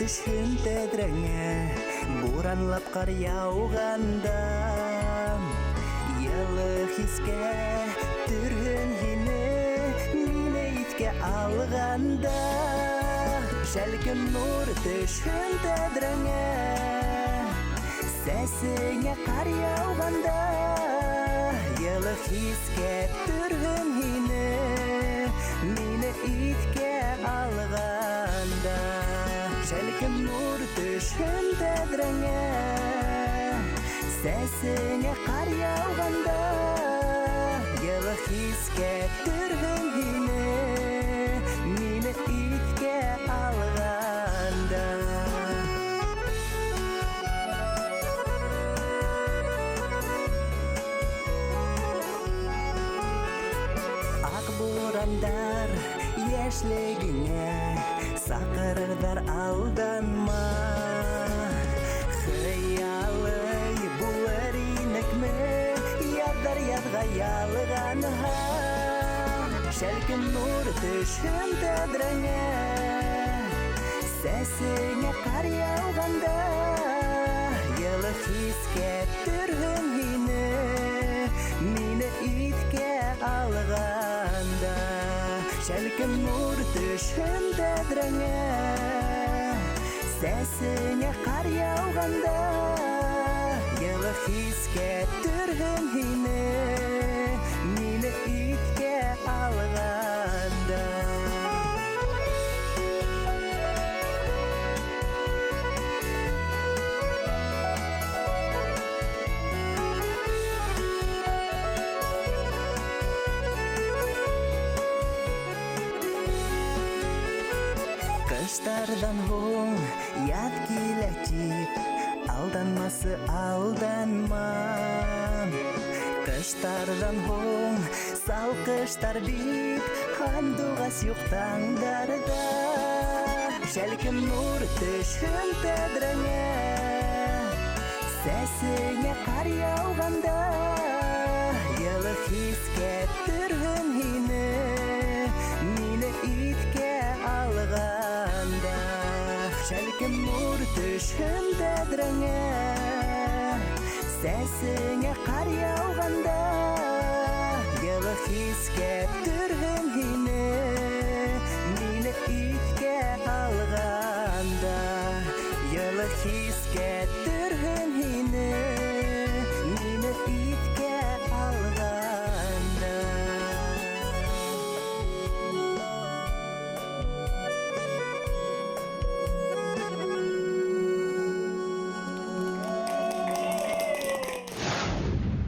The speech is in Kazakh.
түшін тәдіріңе, буранлап қар яуғанда, елі хиске түрін хине, мені итке алғанда, шәлкім нұр түшін тәдіріңе, сәсіңе қар яуғанда, елі хиске түрін хине, мені итке алғанда, шәлкім нұр түшін тәдіріңе, сәсіңе қар яуғанда, елі хиске түрін хине, мені итке алғанда. Бурандар яшьлегіңе сақырдар алданма, хыялы бұлар инекме ядар ядға ялғанға, шәлкім нұр түшін тәдіріңе, сәсіңе қар яуғанда, елі хиске түрін хине, мені итке алғанда, шәлкім нұр түшін тәдіріңе, сәсіңе қар яуғанда, елі хиске түрін хине, мені итке алғанда. Қыштардан хоң яд келәтіп, алданмасы алданма. Қыштардан хоң сал қыштар бит, қандуғас юқтаңдарда, шәлкім нұр түшін тәдіріңе, сәсіңе қар яуғанда, елі хиске түрін хине, мені итке алғанда, шәлкім нұр түшін тәдіріңе, сәсіңе қар яуғанда, елі хиске